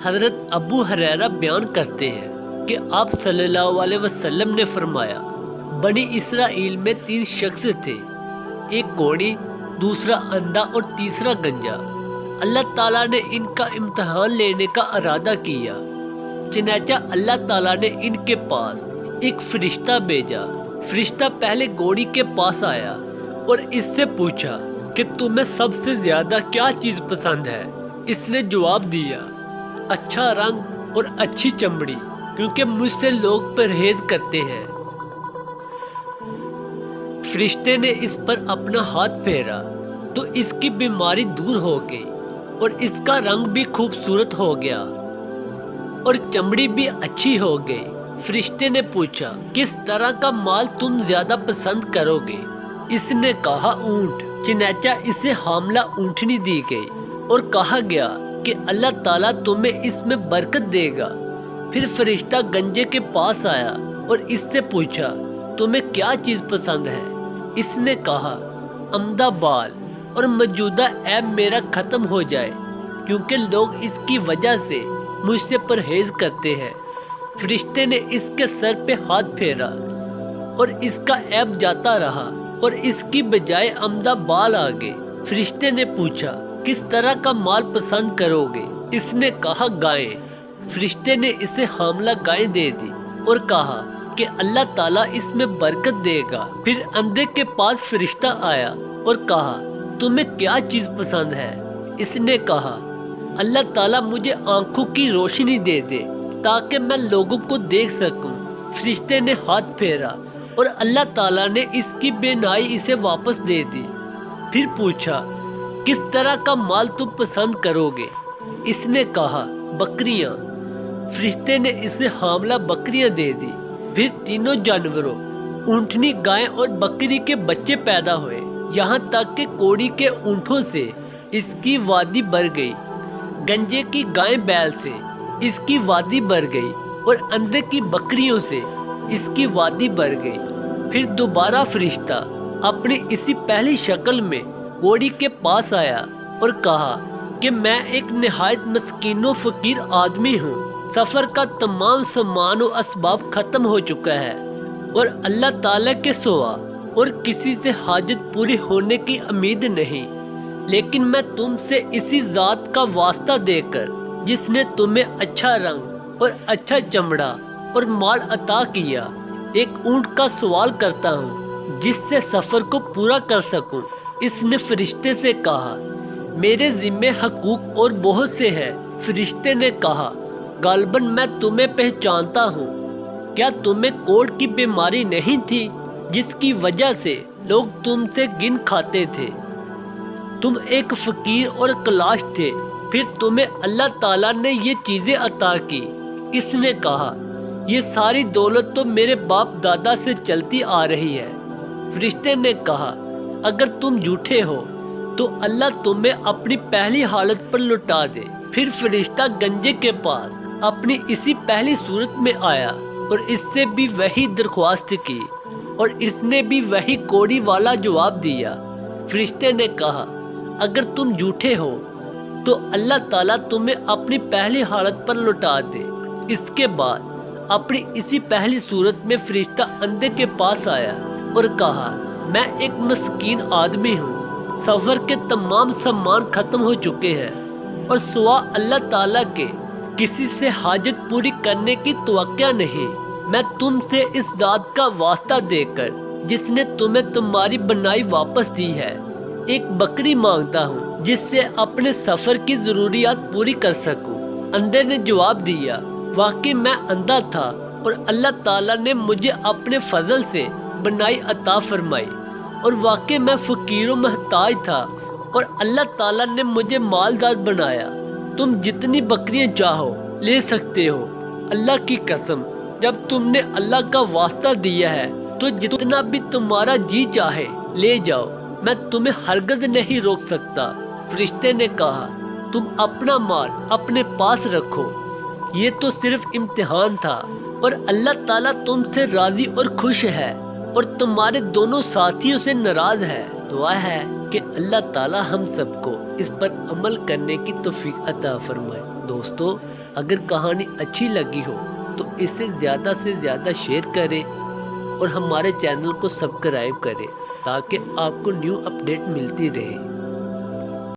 حضرت ابو ہریرہ بیان کرتے ہیں کہ آپ صلی اللہ علیہ وسلم نے فرمایا، بنی اسرائیل میں 3 شخص تھے، ایک کوڑی، دوسرا اندھا اور تیسرا گنجا۔ اللہ تعالیٰ نے ان کا امتحان لینے کا ارادہ کیا، چنانچہ اللہ تعالیٰ نے ان کے پاس ایک فرشتہ بھیجا۔ فرشتہ پہلے گوڑی کے پاس آیا اور اس سے پوچھا کہ تمہیں سب سے زیادہ کیا چیز پسند ہے؟ اس نے جواب دیا، اچھا رنگ اور اچھی چمڑی، کیونکہ مجھ سے لوگ پرہیز کرتے ہیں۔ فرشتے نے اس پر اپنا ہاتھ پھیرا تو اس کی بیماری دور ہو گئی اور اس کا رنگ بھی خوبصورت ہو گیا اور چمڑی بھی اچھی ہو گئی۔ فرشتے نے پوچھا، کس طرح کا مال تم زیادہ پسند کرو گے؟ اس نے کہا، اونٹ۔ چنانچہ اسے حاملہ اونٹنی دی گئی اور کہا گیا کہ اللہ تعالیٰ تمہیں اس میں برکت دے گا۔ پھر فرشتہ گنجے کے پاس آیا اور اس سے پوچھا، تمہیں کیا چیز پسند ہے؟ اس نے کہا، عمدہ بال اور موجودہ عیب میرا ختم ہو جائے، کیونکہ لوگ اس کی وجہ سے مجھ سے پرہیز کرتے ہیں۔ فرشتے نے اس کے سر پہ ہاتھ پھیرا اور اس کا عیب جاتا رہا اور اس کی بجائے عمدہ بال آ گئے۔ فرشتے نے پوچھا، کس طرح کا مال پسند کرو گے؟ اس نے کہا، گائیں۔ فرشتے نے اسے حاملہ گائیں دے دی اور کہا کہ اللہ تعالیٰ اس میں برکت دے گا۔ پھر اندھے کے پاس فرشتہ آیا اور کہا، تمہیں کیا چیز پسند ہے؟ اس نے کہا، اللہ تعالیٰ مجھے آنکھوں کی روشنی دے دے تاکہ میں لوگوں کو دیکھ سکوں۔ فرشتے نے ہاتھ پھیرا اور اللہ تعالیٰ نے اس کی بینائی اسے واپس دے دی۔ پھر پوچھا، کس طرح کا مال تم پسند کرو گے؟ اس نے کہا، بکریاں۔ فرشتے نے اسے حاملہ بکریاں دے دی۔ پھر تینوں جانوروں، اونٹنی، گائے اور بکری کے بچے پیدا ہوئے، یہاں تک کہ کوڑی کے اونٹوں سے اس کی وادی بڑھ گئی، گنجے کی گائے بیل سے اس کی وادی بڑھ گئی اور اندھے کی بکریوں سے اس کی وادی بڑھ گئی۔ پھر دوبارہ فرشتہ اپنی اسی پہلی شکل میں کوڑی کے پاس آیا اور کہا کہ میں ایک نہایت مسکین و فقیر آدمی ہوں، سفر کا تمام سامان و اسباب ختم ہو چکا ہے اور اللہ تعالیٰ کے سوا اور کسی سے حاجت پوری ہونے کی امید نہیں، لیکن میں تم سے اسی ذات کا واسطہ دے کر جس نے تمہیں اچھا رنگ اور اچھا چمڑا اور مال عطا کیا، ایک اونٹ کا سوال کرتا ہوں جس سے سفر کو پورا کر سکوں۔ اس نے فرشتے سے کہا، میرے ذمے حقوق اور بہت سے ہیں۔ فرشتے نے کہا، غالباً میں تمہیں پہچانتا ہوں، کیا تمہیں کوڑ کی بیماری نہیں تھی جس کی وجہ سے لوگ تم سے گن کھاتے تھے؟ تم ایک فقیر اور کلاش تھے، پھر تمہیں اللہ تعالیٰ نے یہ چیزیں عطا کی۔ اس نے کہا، یہ ساری دولت تو میرے باپ دادا سے چلتی آ رہی ہے۔ فرشتے نے کہا، اگر تم جھوٹے ہو تو اللہ تمہیں اپنی پہلی حالت پر لوٹا دے۔ پھر فرشتہ گنجے کے پاس اپنی اسی پہلی صورت میں آیا اور اس سے بھی وہی درخواست کی اور اس نے بھی وہی کوڑی والا جواب دیا۔ فرشتے نے کہا، اگر تم جھوٹے ہو تو اللہ تعالیٰ تمہیں اپنی پہلی حالت پر لوٹا دے۔ اس کے بعد اپنی اسی پہلی صورت میں فرشتہ اندھے کے پاس آیا اور کہا، میں ایک مسکین آدمی ہوں، سفر کے تمام سامان ختم ہو چکے ہیں اور سوا اللہ تعالیٰ کے کسی سے حاجت پوری کرنے کی توقع نہیں۔ میں تم سے اس ذات کا واسطہ دے کر جس نے تمہیں تمہاری بنائی واپس دی ہے، ایک بکری مانگتا ہوں جس سے اپنے سفر کی ضروریات پوری کر سکوں۔ اندھے نے جواب دیا، واقعی میں اندھا تھا اور اللہ تعالیٰ نے مجھے اپنے فضل سے بنائی عطا فرمائی، اور واقعی میں فقیر و محتاج تھا اور اللہ تعالیٰ نے مجھے مالدار بنایا۔ تم جتنی بکریاں چاہو لے سکتے ہو، اللہ کی قسم جب تم نے اللہ کا واسطہ دیا ہے تو جتنا بھی تمہارا جی چاہے لے جاؤ، میں تمہیں ہرگز نہیں روک سکتا۔ فرشتے نے کہا، تم اپنا مال اپنے پاس رکھو، یہ تو صرف امتحان تھا اور اللہ تعالیٰ تم سے راضی اور خوش ہے اور تمہارے دونوں ساتھیوں سے ناراض ہے۔ دعا ہے کہ اللہ تعالیٰ ہم سب کو اس پر عمل کرنے کی توفیق عطا فرمائے۔ دوستو، اگر کہانی اچھی لگی ہو تو اسے زیادہ سے زیادہ شیئر کریں اور ہمارے چینل کو سبسکرائب کریں تاکہ آپ کو نیو اپڈیٹ ملتی رہے۔